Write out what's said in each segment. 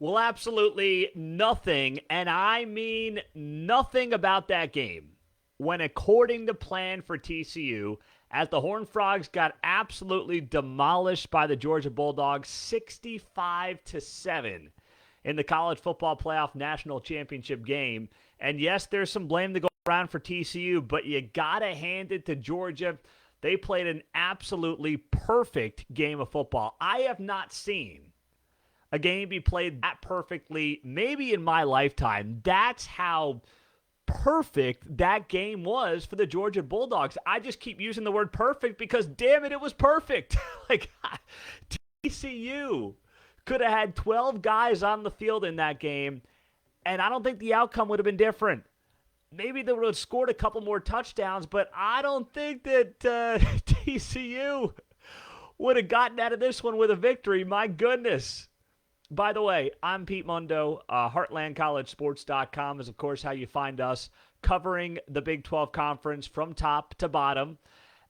Well, absolutely nothing, and I mean nothing about that game went according to plan for TCU as the Horned Frogs got absolutely demolished by the Georgia Bulldogs 65-7 in the college football playoff national championship game. And yes, there's some blame to go around for TCU, but you got to hand it to Georgia. They played an absolutely perfect game of football. I have not seen a game be played that perfectly, maybe in my lifetime. That's how perfect that game was for the Georgia Bulldogs. I just keep using the word perfect because, damn it was perfect. Like, TCU could have had 12 guys on the field in that game, and I don't think the outcome would have been different. Maybe they would have scored a couple more touchdowns, but I don't think that TCU would have gotten out of this one with a victory. My goodness. By the way, I'm Pete Mundo. HeartlandCollegeSports.com is, of course, how you find us covering the Big 12 Conference from top to bottom.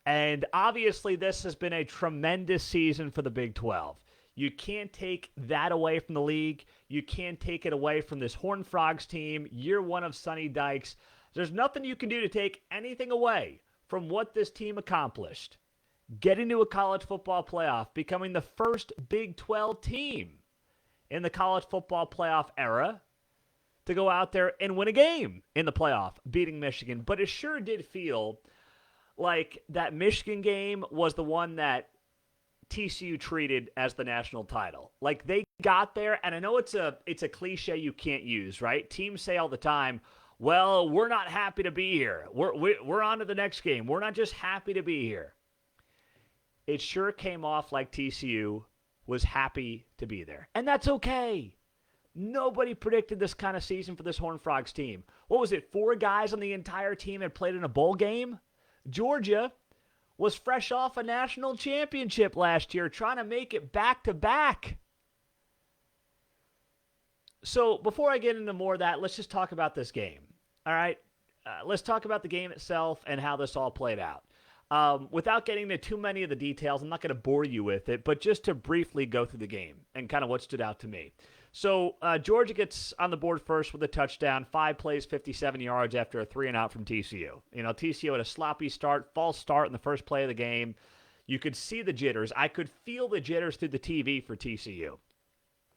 And obviously, this has been a tremendous season for the Big 12. You can't take that away from the league. You can't take it away from this Horned Frogs team, year one of Sonny Dykes. There's nothing you can do to take anything away from what this team accomplished. Getting to a college football playoff, becoming the first Big 12 team in the college football playoff era to go out there and win a game in the playoff, beating Michigan. But it sure did feel like that Michigan game was the one that TCU treated as the national title. Like, they got there, and I know it's a cliche you can't use, right? Teams say all the time, well, we're not happy to be here. We're on to the next game. We're not just happy to be here. It sure came off like TCU was happy to be there. And that's okay. Nobody predicted this kind of season for this Horned Frogs team. What was it? 4 guys on the entire team had played in a bowl game? Georgia was fresh off a national championship last year, trying to make it back-to-back. So before I get into more of that, let's just talk about this game. All right? Let's talk about the game itself and how this all played out. Without getting into too many of the details, I'm not going to bore you with it, but just to briefly go through the game and kind of what stood out to me. So Georgia gets on the board first with a touchdown, 5 plays, 57 yards after a 3-and-out from TCU. You know, TCU had a sloppy start, false start in the first play of the game. You could see the jitters. I could feel the jitters through the TV for TCU.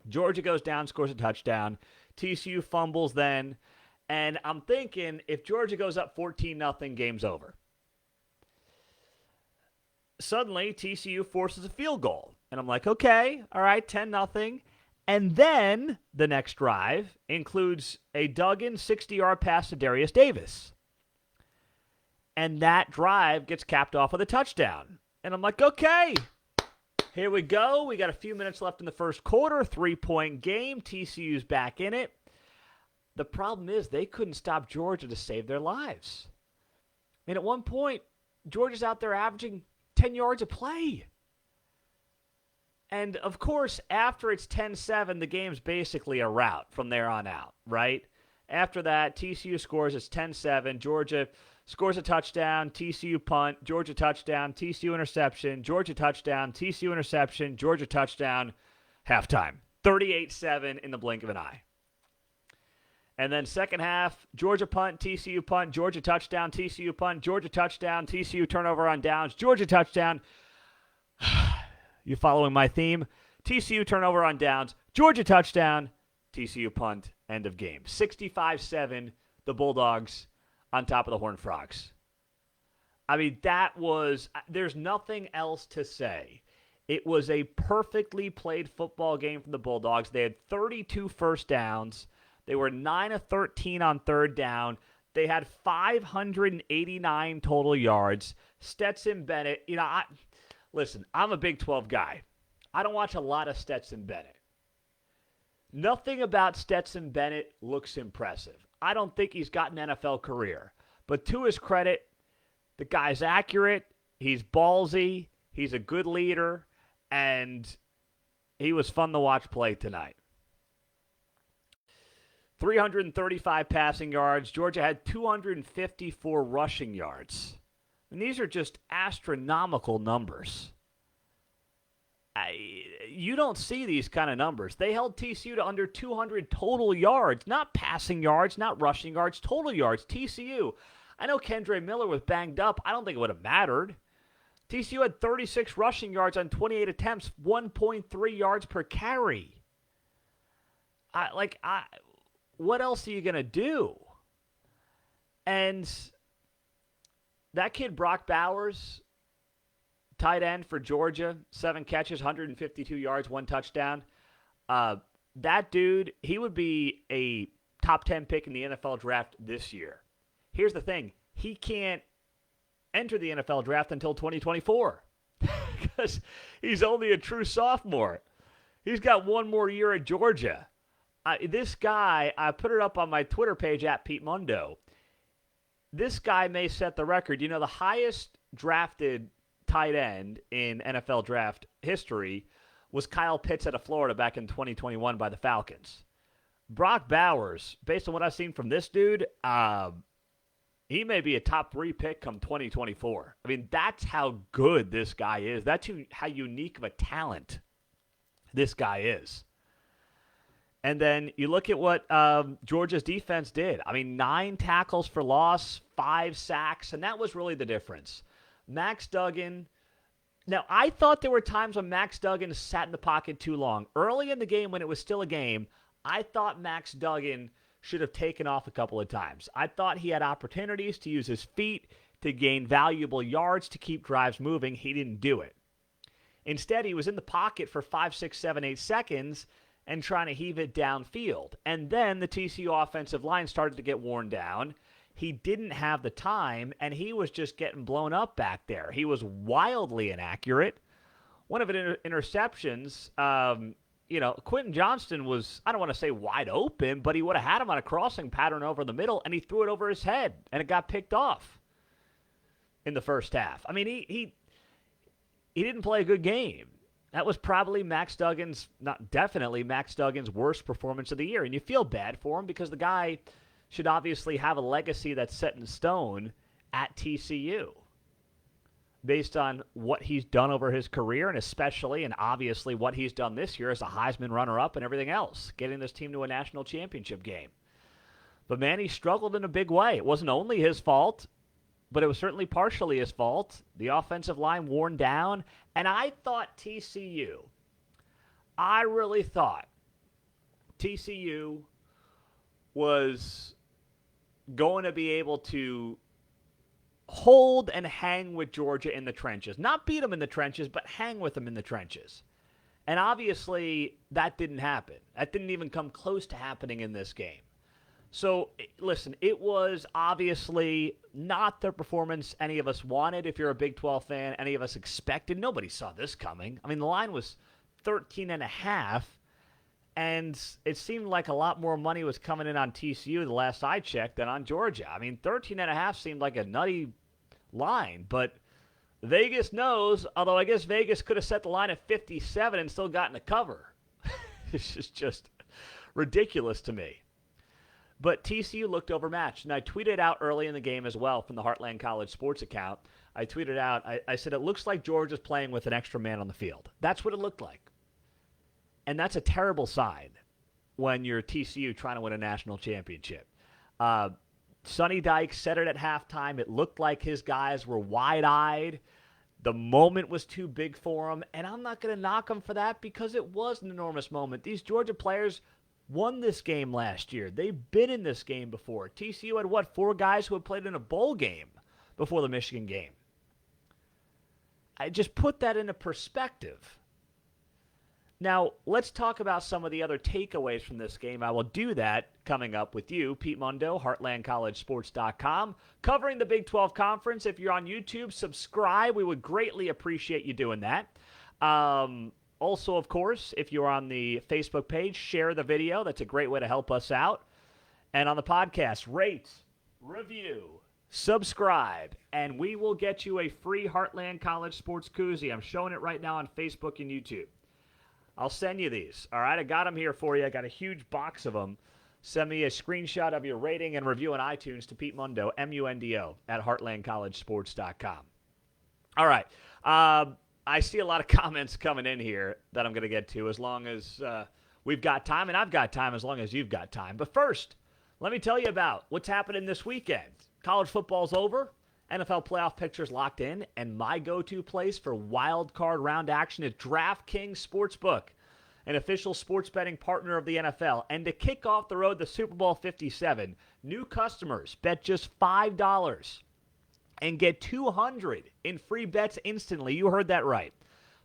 Georgia goes down, scores a touchdown. TCU fumbles then, and I'm thinking if Georgia goes up 14-0, game's over. Suddenly, TCU forces a field goal. And I'm like, okay, all right, 10-0. And then the next drive includes a dug-in 60-yard pass to Darius Davis. And that drive gets capped off with a touchdown. And I'm like, okay, here we go. We got a few minutes left in the first quarter, 3-point game. TCU's back in it. The problem is they couldn't stop Georgia to save their lives. I mean, at one point, Georgia's out there averaging 10 yards a play. And, of course, after it's 10-7, the game's basically a rout from there on out, right? After that, TCU scores. It's 10-7. Georgia scores a touchdown. TCU punt. Georgia touchdown. TCU interception. Georgia touchdown. TCU interception. Georgia touchdown. Halftime. 38-7 in the blink of an eye. And then second half, Georgia punt, TCU punt, Georgia touchdown, TCU punt, Georgia touchdown, TCU turnover on downs, Georgia touchdown. You following my theme? TCU turnover on downs, Georgia touchdown, TCU punt, end of game. 65-7, the Bulldogs on top of the Horned Frogs. I mean, there's nothing else to say. It was a perfectly played football game from the Bulldogs. They had 32 first downs. They were 9 of 13 on third down. They had 589 total yards. Stetson Bennett, listen, I'm a Big 12 guy. I don't watch a lot of Stetson Bennett. Nothing about Stetson Bennett looks impressive. I don't think he's got an NFL career. But to his credit, the guy's accurate. He's ballsy. He's a good leader. And he was fun to watch play tonight. 335 passing yards. Georgia had 254 rushing yards. And these are just astronomical numbers. You don't see these kind of numbers. They held TCU to under 200 total yards, not passing yards, not rushing yards, total yards. TCU. I know Kendre Miller was banged up. I don't think it would have mattered. TCU had 36 rushing yards on 28 attempts, 1.3 yards per carry. What else are you going to do? And that kid, Brock Bowers, tight end for Georgia, 7 catches, 152 yards, 1 touchdown. That dude, he would be a top 10 pick in the NFL draft this year. Here's the thing. He can't enter the NFL draft until 2024 because he's only a true sophomore. He's got 1 more year at Georgia. This guy, I put it up on my Twitter page at Pete Mundo. This guy may set the record. You know, the highest drafted tight end in NFL draft history was Kyle Pitts out of Florida back in 2021 by the Falcons. Brock Bowers, based on what I've seen from this dude, he may be a top 3 pick come 2024. I mean, that's how good this guy is. That's how unique of a talent this guy is. And then you look at what Georgia's defense did. I mean, 9 tackles for loss, 5 sacks, and that was really the difference. Max Duggan. Now, I thought there were times when Max Duggan sat in the pocket too long. Early in the game, when it was still a game, I thought Max Duggan should have taken off a couple of times. I thought he had opportunities to use his feet to gain valuable yards to keep drives moving. He didn't do it. Instead, he was in the pocket for 5, 6, 7, 8 seconds and trying to heave it downfield. And then the TCU offensive line started to get worn down. He didn't have the time, and he was just getting blown up back there. He was wildly inaccurate. One of his interceptions, Quentin Johnston was, I don't want to say wide open, but he would have had him on a crossing pattern over the middle, and he threw it over his head, and it got picked off in the first half. I mean, he didn't play a good game. That was probably definitely Max Duggan's worst performance of the year. And you feel bad for him because the guy should obviously have a legacy that's set in stone at TCU based on what he's done over his career and especially and obviously what he's done this year as a Heisman runner-up and everything else, getting this team to a national championship game. But, man, he struggled in a big way. It wasn't only his fault, but it was certainly partially his fault. The offensive line worn down. And I really thought TCU was going to be able to hold and hang with Georgia in the trenches. Not beat them in the trenches, but hang with them in the trenches. And obviously, that didn't happen. That didn't even come close to happening in this game. So, listen, it was obviously not the performance any of us wanted. If you're a Big 12 fan, any of us expected. Nobody saw this coming. I mean, the line was 13.5, and it seemed like a lot more money was coming in on TCU the last I checked than on Georgia. I mean, 13.5 seemed like a nutty line, but Vegas knows, although I guess Vegas could have set the line at 57 and still gotten a cover. This is just ridiculous to me. But TCU looked overmatched, and I tweeted out early in the game as well from the Heartland College Sports account. I tweeted out, I said, it looks like Georgia's playing with an extra man on the field. That's what it looked like. And that's a terrible sign when you're TCU trying to win a national championship. Sonny Dykes said it at halftime. It looked like his guys were wide-eyed. The moment was too big for him, and I'm not going to knock him for that because it was an enormous moment. These Georgia players won this game last year. They've been in this game before. TCU had, 4 guys who had played in a bowl game before the Michigan game. I just put that into perspective. Now, let's talk about some of the other takeaways from this game. I will do that coming up with you, Pete Mundo, HeartlandCollegeSports.com, covering the Big 12 Conference. If you're on YouTube, subscribe. We would greatly appreciate you doing that. Also, of course, if you're on the Facebook page, share the video. That's a great way to help us out. And on the podcast, rate, review, subscribe, and we will get you a free Heartland College Sports koozie. I'm showing it right now on Facebook and YouTube. I'll send you these. All right, I got them here for you. I got a huge box of them. Send me a screenshot of your rating and review on iTunes to Pete Mundo, Mundo, at HeartlandCollegeSports.com. All right. I see a lot of comments coming in here that I'm going to get to as long as we've got time, and I've got time as long as you've got time. But first, let me tell you about what's happening this weekend. College football's over, NFL playoff pictures locked in, and my go-to place for wild card round action is DraftKings Sportsbook, an official sports betting partner of the NFL. And to kick off the road to Super Bowl 57, new customers bet just $5 and get $200 in free bets instantly. You heard that right.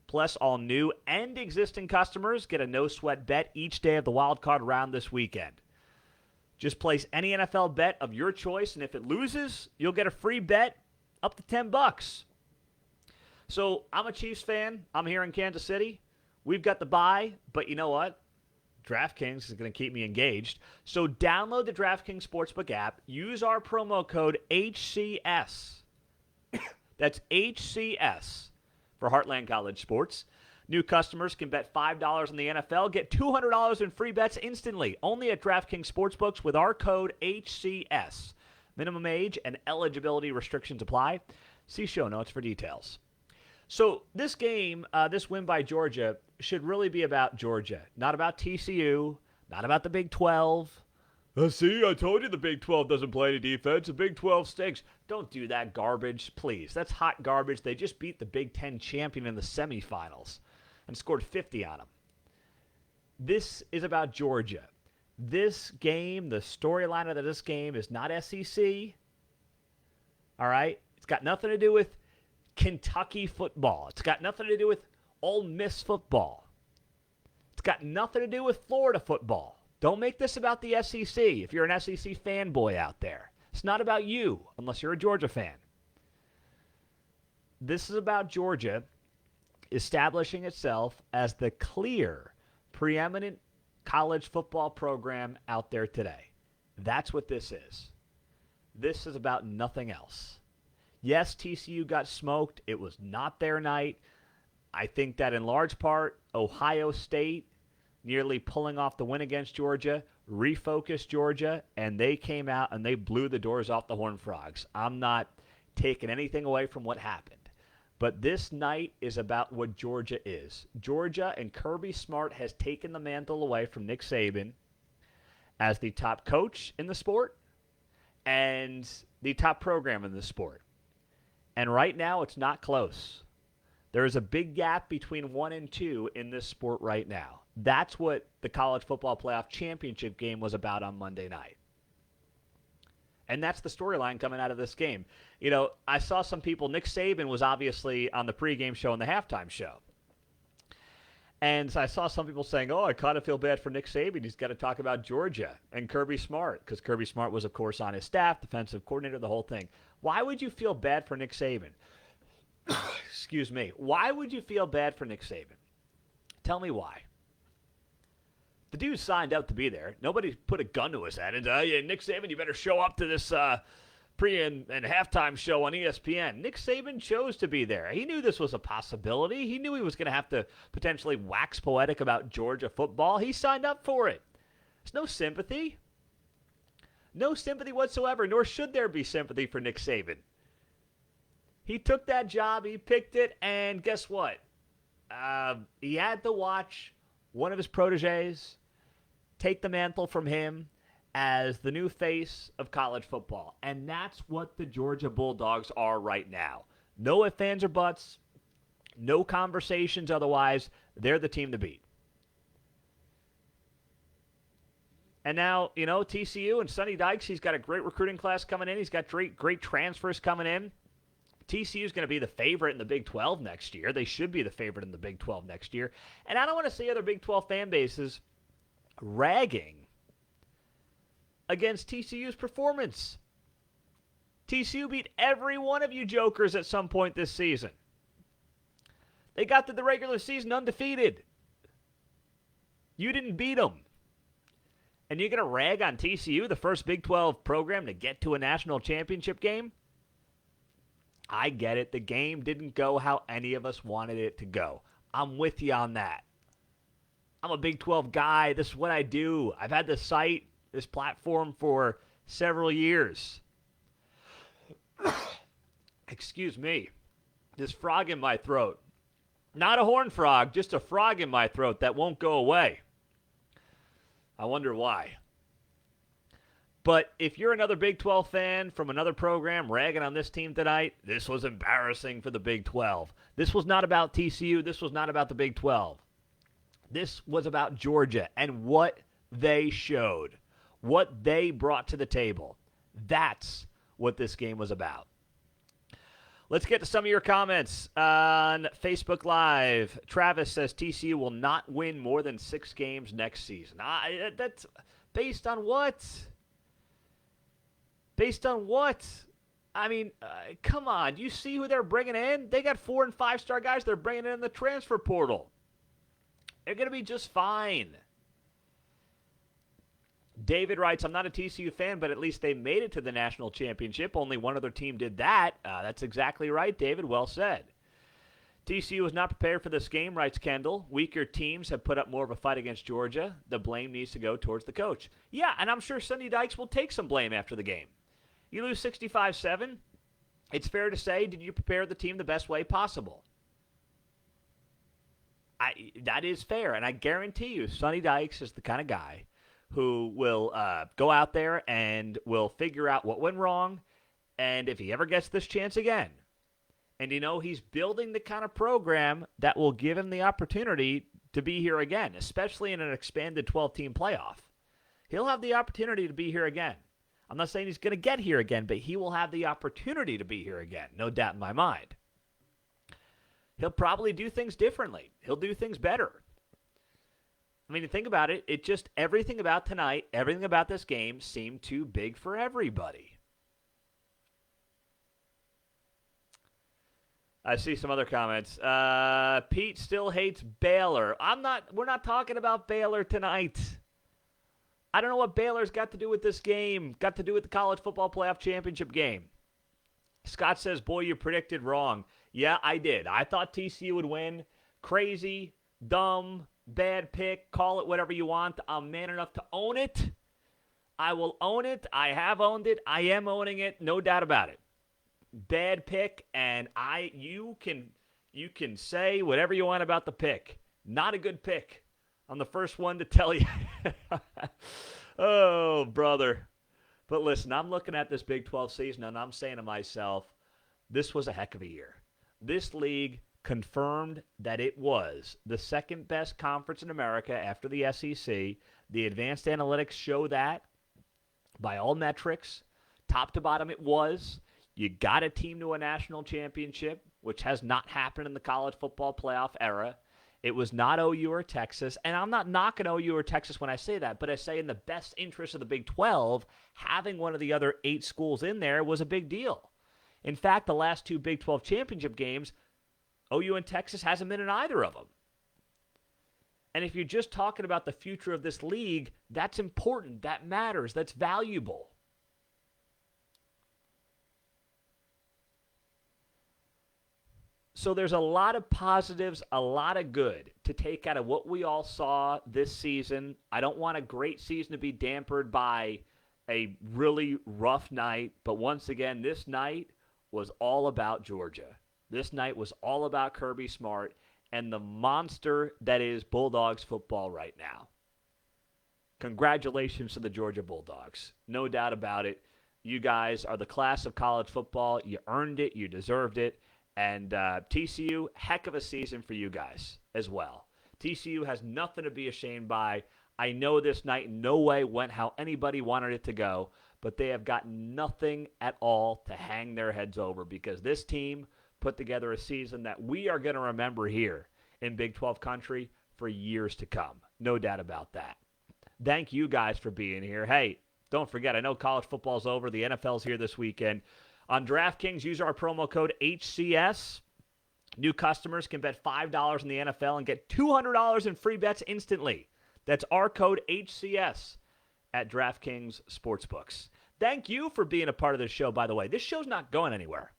Plus, all new and existing customers get a no-sweat bet each day of the wild card round this weekend. Just place any NFL bet of your choice, and if it loses, you'll get a free bet up to $10. So I'm a Chiefs fan. I'm here in Kansas City. We've got the bye, but you know what? DraftKings is going to keep me engaged. So download the DraftKings Sportsbook app. Use our promo code HCS. That's HCS for Heartland College Sports. New customers can bet $5 on the NFL, get $200 in free bets instantly, only at DraftKings Sportsbooks with our code HCS. Minimum age and eligibility restrictions apply. See show notes for details. So this game, this win by Georgia, should really be about Georgia, not about TCU, not about the Big 12. See, I told you the Big 12 doesn't play any defense. The Big 12 stinks. Don't do that garbage, please. That's hot garbage. They just beat the Big 10 champion in the semifinals and scored 50 on them. This is about Georgia. This game, the storyline of this game is not SEC. All right? It's got nothing to do with Kentucky football. It's got nothing to do with Ole Miss football. It's got nothing to do with Florida football. Don't make this about the SEC if you're an SEC fanboy out there. It's not about you unless you're a Georgia fan. This is about Georgia establishing itself as the clear, preeminent college football program out there today. That's what this is. This is about nothing else. Yes, TCU got smoked. It was not their night. I think that in large part, Ohio State nearly pulling off the win against Georgia refocused Georgia, and they came out and they blew the doors off the Horned Frogs. I'm not taking anything away from what happened. But this night is about what Georgia is. Georgia and Kirby Smart has taken the mantle away from Nick Saban as the top coach in the sport and the top program in the sport. And right now, it's not close. There is a big gap between 1 and 2 in this sport right now. That's what the College Football Playoff Championship game was about on Monday night. And that's the storyline coming out of this game. You know, I saw some people, Nick Saban was obviously on the pregame show and the halftime show. And I saw some people saying, I kind of feel bad for Nick Saban. He's got to talk about Georgia and Kirby Smart, because Kirby Smart was, of course, on his staff, defensive coordinator, the whole thing. Why would you feel bad for Nick Saban? Excuse me. Why would you feel bad for Nick Saban? Tell me why. The dude signed up to be there. Nobody put a gun to his head and, Nick Saban, you better show up to this pre and halftime show on ESPN. Nick Saban chose to be there. He knew this was a possibility. He knew he was going to have to potentially wax poetic about Georgia football. He signed up for it. There's no sympathy. No sympathy whatsoever, nor should there be sympathy for Nick Saban. He took that job, he picked it, and guess what? He had to watch one of his proteges take the mantle from him as the new face of college football. And that's what the Georgia Bulldogs are right now. No ifs, ands, or buts. No conversations otherwise. They're the team to beat. And now, TCU and Sonny Dykes, he's got a great recruiting class coming in. He's got great transfers coming in. TCU is going to be the favorite in the Big 12 next year. They should be the favorite in the Big 12 next year. And I don't want to see other Big 12 fan bases ragging against TCU's performance. TCU beat every one of you jokers at some point this season. They got to the regular season undefeated. You didn't beat them. And you're going to rag on TCU, the first Big 12 program to get to a national championship game? I get it. The game didn't go how any of us wanted it to go. I'm with you on that. I'm a Big 12 guy. This is what I do. I've had this site, this platform for several years. Excuse me. This frog in my throat. Not a horned frog, just a frog in my throat that won't go away. I wonder why. But if you're another Big 12 fan from another program ragging on this team tonight, this was embarrassing for the Big 12. This was not about TCU. This was not about the Big 12. This was about Georgia and what they showed, what they brought to the table. That's what this game was about. Let's get to some of your comments on Facebook Live. Travis says TCU will not win more than 6 games next season. That's based on what? Based on what? I mean, come on. Do you see who they're bringing in? They got 4- and 5-star guys they're bringing in the transfer portal. They're going to be just fine. David writes, I'm not a TCU fan, but at least they made it to the national championship. Only one other team did that. That's exactly right, David. Well said. TCU was not prepared for this game, writes Kendall. Weaker teams have put up more of a fight against Georgia. The blame needs to go towards the coach. Yeah, and I'm sure Sonny Dykes will take some blame after the game. You lose 65-7. It's fair to say, did you prepare the team the best way possible? That is fair, and I guarantee you Sonny Dykes is the kind of guy who will go out there and will figure out what went wrong, and if he ever gets this chance again, and he's building the kind of program that will give him the opportunity to be here again, especially in an expanded 12-team playoff. He'll have the opportunity to be here again. I'm not saying he's going to get here again, but he will have the opportunity to be here again, no doubt in my mind. He'll probably do things differently. He'll do things better. I mean, think about it. It just, everything about tonight, everything about this game seemed too big for everybody. I see some other comments. Pete still hates Baylor. We're not talking about Baylor tonight. I don't know what Baylor's got to do with this game, got to do with the college football playoff championship game. Scott says, boy, you predicted wrong. Yeah, I did. I thought TCU would win. Crazy, dumb, bad pick. Call it whatever you want. I'm man enough to own it. I will own it. I have owned it. I am owning it. No doubt about it. Bad pick, and you can say whatever you want about the pick. Not a good pick. I'm the first one to tell you. Oh, brother. But listen, I'm looking at this Big 12 season, and I'm saying to myself, this was a heck of a year. This league confirmed that it was the second best conference in America after the SEC. The advanced analytics show that by all metrics. Top to bottom, it was. You got a team to a national championship, which has not happened in the college football playoff era. It was not OU or Texas, and I'm not knocking OU or Texas when I say that, but I say in the best interest of the Big 12, having one of the other 8 schools in there was a big deal. In fact, the last 2 Big 12 championship games, OU and Texas hasn't been in either of them. And if you're just talking about the future of this league, that's important, that matters, that's valuable. So there's a lot of positives, a lot of good to take out of what we all saw this season. I don't want a great season to be dampened by a really rough night. But once again, this night was all about Georgia. This night was all about Kirby Smart and the monster that is Bulldogs football right now. Congratulations to the Georgia Bulldogs. No doubt about it. You guys are the class of college football. You earned it. You deserved it. And TCU, heck of a season for you guys as well. TCU has nothing to be ashamed by. I know this night in no way went how anybody wanted it to go, but they have got nothing at all to hang their heads over because this team put together a season that we are going to remember here in Big 12 country for years to come. No doubt about that. Thank you guys for being here. Hey, don't forget, I know college football's over. The NFL's here this weekend. On DraftKings, use our promo code HCS. New customers can bet $5 in the NFL and get $200 in free bets instantly. That's our code HCS at DraftKings Sportsbooks. Thank you for being a part of this show, by the way. This show's not going anywhere.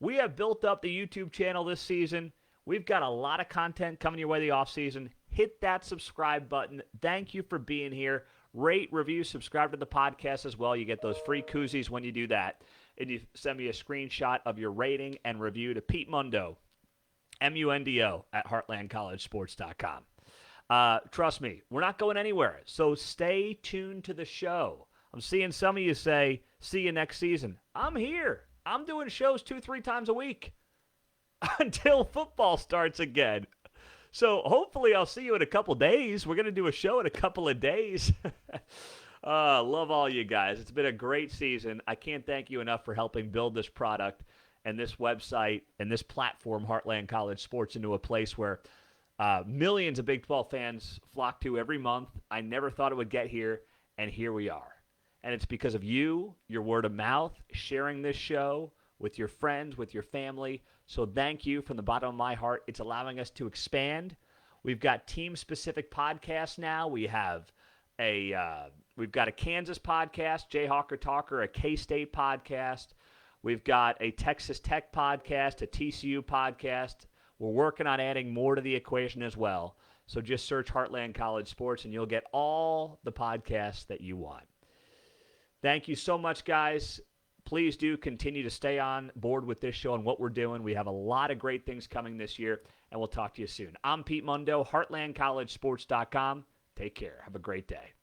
We have built up the YouTube channel this season. We've got a lot of content coming your way the offseason. Hit that subscribe button. Thank you for being here. Rate, review, subscribe to the podcast as well. You get those free koozies when you do that. And you send me a screenshot of your rating and review to Pete Mundo Mundo at heartlandcollegesports.com. Trust me, we're not going anywhere, so stay tuned to the show. I'm seeing some of you say, see you next season. I'm here. I'm doing shows 2-3 times a week until football starts again. So hopefully I'll see you in a couple days. We're going to do a show in a couple of days. Love all you guys. It's been a great season. I can't thank you enough for helping build this product and this website and this platform, Heartland College Sports, into a place where millions of Big 12 fans flock to every month. I never thought it would get here, and here we are. And it's because of you, your word of mouth, sharing this show with your friends, with your family. So thank you from the bottom of my heart. It's allowing us to expand. We've got team-specific podcasts now. We've got a Kansas podcast, Jayhawker Talker, a K-State podcast. We've got a Texas Tech podcast, a TCU podcast. We're working on adding more to the equation as well. So just search Heartland College Sports, and you'll get all the podcasts that you want. Thank you so much, guys. Please do continue to stay on board with this show and what we're doing. We have a lot of great things coming this year, and we'll talk to you soon. I'm Pete Mundo, heartlandcollegesports.com. Take care. Have a great day.